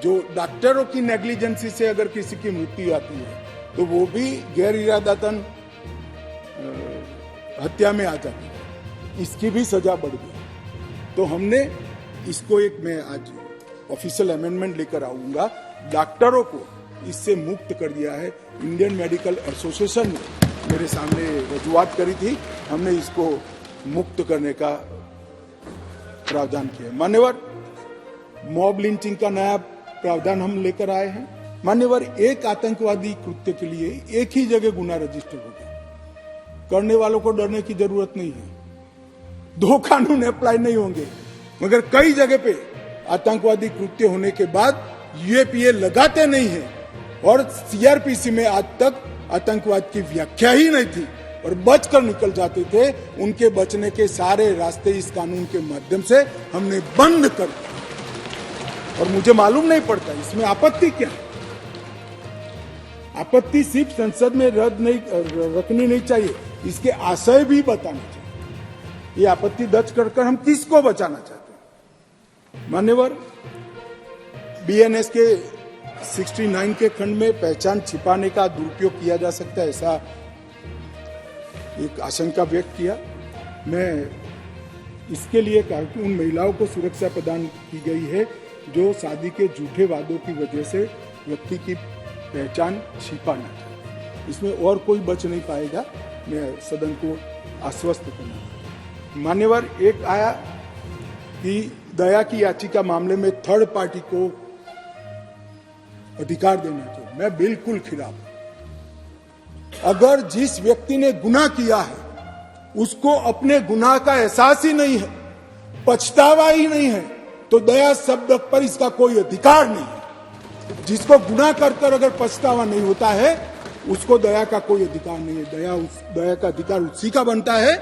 जो डॉक्टरों की नेग्लिजेंसी से अगर किसी की मृत्यु आती है, तो वो भी गैर इरादतन हत्या में आ जाती है, इसकी भी सजा बढ़ गई। तो हमने इसको एक, मैं आज ऑफिशियल अमेंडमेंट लेकर आऊंगा, डॉक्टरों को इससे मुक्त कर दिया है। इंडियन मेडिकल एसोसिएशन ने मेरे सामने रजूआत करी थी, हमने इसको मुक्त करने का प्रावधान किया। मान्यवर, मॉब लिंचिंग का नया प्रावधान हम लेकर आए हैं। मान्यवर, एक आतंकवादी कृत्य के लिए एक ही जगह गुना रजिस्टर हो गया, करने वालों को डरने की जरूरत नहीं है। 2 कानून अप्लाई नहीं होंगे, मगर कई जगह पे आतंकवादी कृत्य होने के बाद यूएपीए लगाते नहीं है। और सीआरपीसी में आज तक आतंकवाद की व्याख्या ही नहीं थी और बचकर निकल जाते थे। उनके बचने के सारे रास्ते इस कानून के माध्यम से हमने बंद कर दिए। और मुझे मालूम नहीं पड़ता इसमें आपत्ति क्या है। आपत्ति सिर्फ संसद में रखनी नहीं चाहिए, इसके आशय भी बताने चाहिए। ये आपत्ति दर्ज कर हम किसको बचाना चाहते हैं? मान्यवर, बीएनएस के 69 के खंड में पहचान छिपाने का दुरुपयोग किया जा सकता है, ऐसा एक आशंका व्यक्त किया। मैं इसके लिए कहा कि उन महिलाओं को सुरक्षा प्रदान की गई है जो शादी के झूठे वादों की वजह से व्यक्ति की पहचान छिपाना चाहते। इसमें और कोई बच नहीं पाएगा। मैं सदन को आश्वस्त करना। मान्यवर, एक आया कि दया की याचिका मामले में थर्ड पार्टी को अधिकार देना चाहिए। मैं बिल्कुल खिलाफ हूं। अगर जिस व्यक्ति ने गुनाह किया है उसको अपने गुनाह का एहसास ही नहीं है, पछतावा ही नहीं है, तो दया शब्द पर इसका कोई अधिकार नहीं है। जिसको गुनाह कर अगर पछतावा नहीं होता है उसको दया का कोई अधिकार नहीं है। दया का अधिकार उसी का बनता है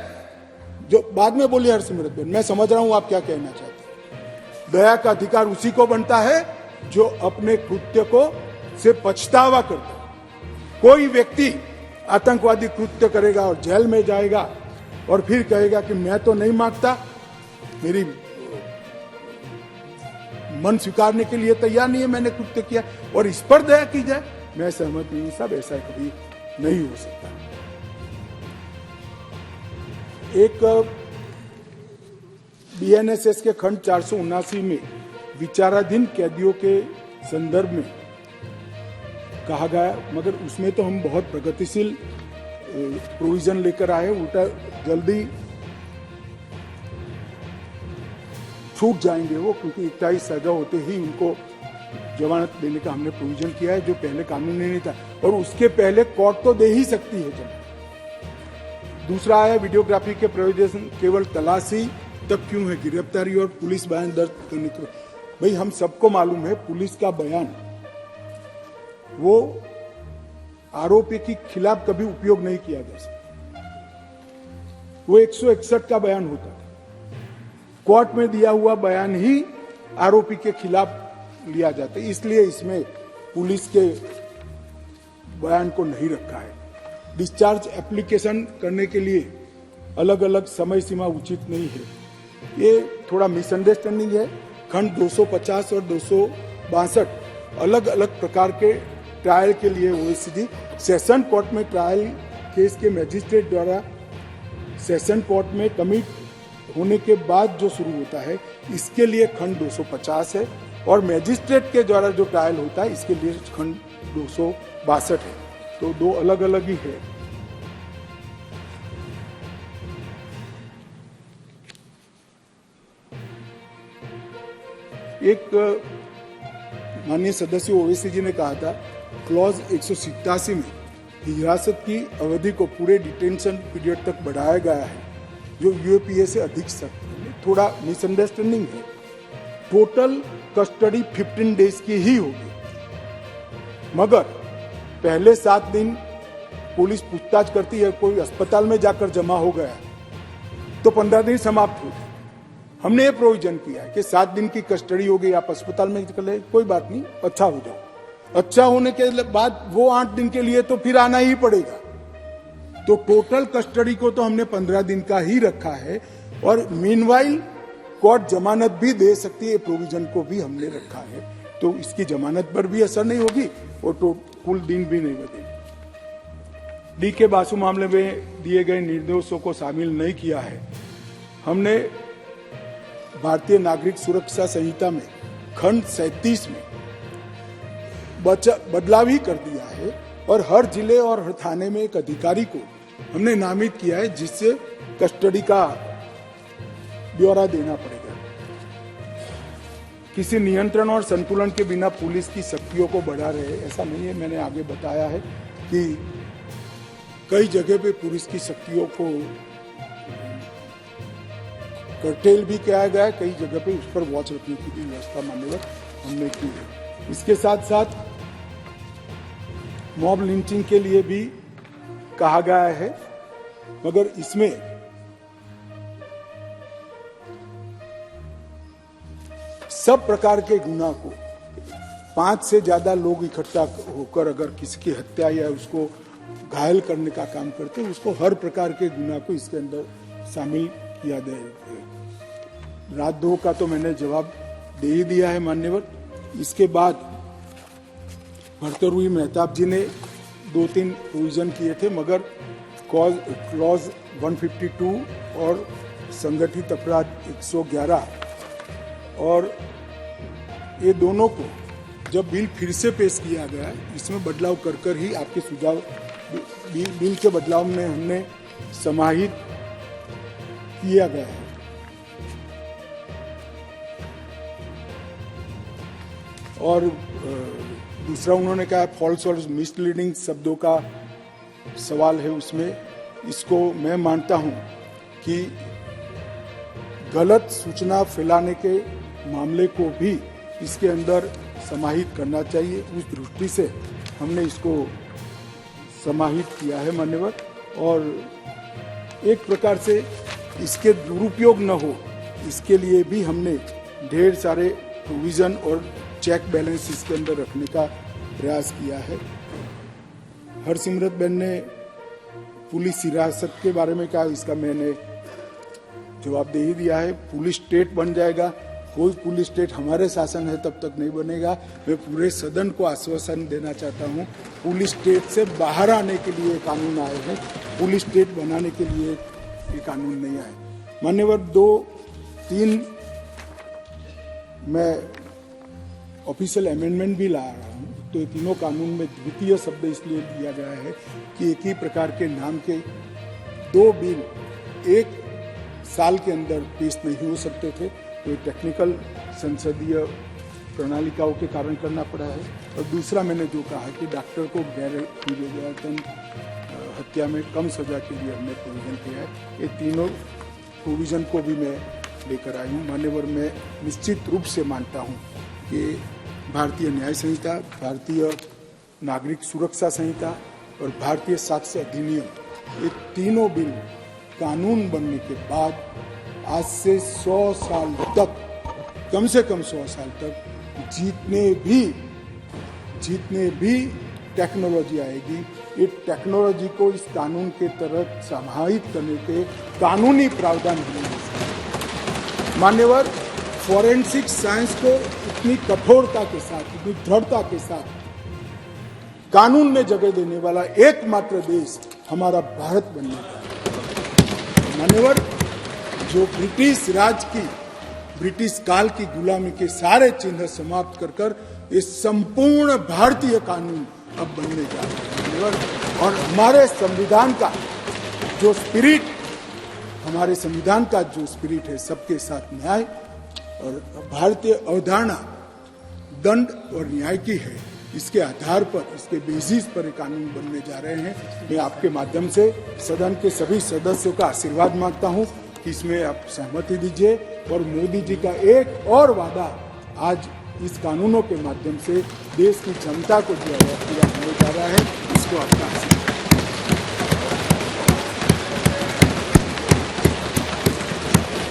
जो बाद में बोली हरसिमरत बहन, मैं समझ रहा हूं आप क्या कहना चाहते हैं। दया का अधिकार उसी को बनता है जो अपने कृत्य को से पछतावा करता है। कोई व्यक्ति आतंकवादी कृत्य करेगा और जेल में जाएगा और फिर कहेगा कि मैं तो नहीं मांगता, मेरी मन स्वीकारने के लिए तैयार नहीं है, मैंने कृत्य किया, और इस पर दया की जाए, मैं सहमत नहीं। सब ऐसा कभी नहीं हो सकता। एक बीएनएसएस के खंड 479 में विचाराधीन कैदियों के संदर्भ में कहा गया, मगर उसमें तो हम बहुत प्रगतिशील प्रोविजन लेकर आए, उल्टा जल्दी छूट जाएंगे वो, क्योंकि 21 सजा होते ही उनको जमानत देने का हमने प्रोविजन किया है, जो पहले कानून में नहीं था। और उसके पहले कोर्ट तो दे ही सकती है जमानत। दूसरा है वीडियोग्राफी के प्रयोजन केवल तलाशी तक क्यों है, गिरफ्तारी और पुलिस बयान दर्ज करने के। भाई, हम सबको मालूम है पुलिस का बयान वो आरोपी के खिलाफ कभी उपयोग नहीं किया जा सकता। वो 161 का बयान होता था। कोर्ट में दिया हुआ बयान ही आरोपी के खिलाफ लिया जाता है, इसलिए इसमें पुलिस के बयान को नहीं रखा है। डिस्चार्ज एप्लीकेशन करने के लिए अलग अलग समय सीमा उचित नहीं है, ये थोड़ा मिसअंडरस्टैंडिंग है। खंड 250 और 262 अलग अलग प्रकार के ट्रायल के लिए ओएसडी सेशन कोर्ट में ट्रायल केस के मजिस्ट्रेट द्वारा सेशन कोर्ट में कमिट होने के बाद जो शुरू होता है, इसके लिए खंड 250 है, और मजिस्ट्रेट के द्वारा जो ट्रायल होता है इसके लिए खंड 262 है। तो दो अलग अलग ही है। एक माननीय सदस्य ओवैसी जी ने कहा था क्लॉज 187 में हिरासत की अवधि को पूरे डिटेंशन पीरियड तक बढ़ाया गया है, जो यूएपीए से अधिक सख्त है। थोड़ा मिसअंडरस्टैंडिंग है। टोटल कस्टडी 15 डेज की ही होगी, मगर पहले 7 दिन पुलिस पूछताछ करती है, कोई अस्पताल में जाकर जमा हो गया तो 15 दिन समाप्त हो गए। हमने ये प्रोविजन किया है कि 7 दिन की कस्टडी होगी, आप अस्पताल में कर ले, कोई बात नहीं, अच्छा हो जाओ। अच्छा होने के बाद वो 8 दिन के लिए तो फिर आना ही पड़ेगा। तो टोटल कस्टडी को तो हमने 15 दिन का ही रखा है, और मीनवाइल कोर्ट जमानत भी दे सकती है, प्रोविजन को भी हमने रखा है। तो इसकी जमानत पर भी असर नहीं होगी और तो कुल दिन भी नहीं बढ़ेगी। डी के बासु मामले में दिए गए निर्देशों को शामिल नहीं किया है। हमने भारतीय नागरिक सुरक्षा संहिता में खंड 37 में बदलाव ही कर दिया है, और हर जिले और हर थाने में एक अधिकारी को हमने नामित किया है, जिससे कस्टडी का ब्यौरा देना पड़ेगा। किसी नियंत्रण और संतुलन के बिना पुलिस की शक्तियों को बढ़ा रहे, ऐसा नहीं है। मैंने आगे बताया है कि कई जगह पे पुलिस की शक्तियों को कर्टेल भी किया गया है, कई जगह पे उस पर वॉच रखने की भी व्यवस्था मान्यवर हमने की है। इसके साथ साथ मॉब लिंचिंग के लिए भी कहा गया है, मगर इसमें सब प्रकार के गुनाह को 5 से ज्यादा लोग इकट्ठा होकर अगर किसी की हत्या या उसको घायल करने का काम करते हैं, उसको हर प्रकार के गुनाह को इसके अंदर शामिल किया जाए। राजद्रोह का तो मैंने जवाब दे ही दिया है मान्यवर। इसके बाद भर्तृहरि मेहताब जी ने 2-3 प्रोविजन किए थे, मगर क्लॉज 152 और संगठित अपराध 111 और ये दोनों को जब बिल फिर से पेश किया गया, इसमें बदलाव कर ही आपके सुझाव बिल के बदलाव में हमने समाहित किया गया है। और दूसरा उन्होंने कहा फॉल्स और मिसलीडिंग शब्दों का सवाल है उसमें, इसको मैं मानता हूं कि गलत सूचना फैलाने के मामले को भी इसके अंदर समाहित करना चाहिए। उस दृष्टि से हमने इसको समाहित किया है मान्यवर। और एक प्रकार से इसके दुरुपयोग न हो, इसके लिए भी हमने ढेर सारे प्रोविजन और चेक बैलेंस इसके अंदर रखने का प्रयास किया है। हरसिमरत बहन ने पुलिस हिरासत के बारे में कहा, इसका मैंने जवाब दे ही दिया है। पुलिस स्टेट बन जाएगा, कोई पुलिस स्टेट हमारे शासन है तब तक नहीं बनेगा। मैं पूरे सदन को आश्वासन देना चाहता हूं, पुलिस स्टेट से बाहर आने के लिए कानून आए हैं, पुलिस स्टेट बनाने के लिए ये कानून नहीं आए। मान्यवर 2-3 मैं ऑफिशियल अमेंडमेंट भी ला रहा हूं, तो ये तीनों कानून में द्वितीय शब्द इसलिए दिया गया है कि एक ही प्रकार के नाम के 2 बिल 1 साल के अंदर पेश नहीं हो सकते थे, तो टेक्निकल संसदीय प्रणालिकाओं के कारण करना पड़ा है। और दूसरा मैंने जो कहा कि डॉक्टर को गैर विवेचन हत्या में कम सजा के लिए हमने प्रोविजन किया है। ये तीनों प्रोविजन को भी मैं लेकर आई हूँ मान्यवर। मैं निश्चित रूप से मानता हूँ कि भारतीय न्याय संहिता, भारतीय नागरिक सुरक्षा संहिता और भारतीय साक्ष्य अधिनियम, ये तीनों बिल कानून बनने के बाद आज से 100 साल तक, कम से कम 100 साल तक जितने भी टेक्नोलॉजी आएगी, ये टेक्नोलॉजी को इस कानून के तहत समाहित करने के कानूनी प्रावधान होंगे। मान्यवर, फॉरेंसिक साइंस को इतनी कठोरता के साथ, इतनी दृढ़ता के साथ कानून में जगह देने वाला एकमात्र देश हमारा भारत बनने का। मान्यवर, जो ब्रिटिश राज की, ब्रिटिश काल की गुलामी के सारे चिन्ह समाप्त कर कर ये संपूर्ण भारतीय कानून अब बनने जा रहे हैं। और हमारे संविधान का जो स्पिरिट, हमारे संविधान का जो स्पिरिट है, सबके साथ न्याय, और भारतीय अवधारणा दंड और न्याय की है, इसके आधार पर, इसके बेसिस पर ये कानून बनने जा रहे हैं। मैं आपके माध्यम से सदन के सभी सदस्यों का आशीर्वाद मांगता हूं कि इसमें आप सहमति दीजिए। और मोदी जी का एक और वादा आज इस कानूनों के माध्यम से देश की जनता को दिया पूरा होने जा रहा है, इसको आपका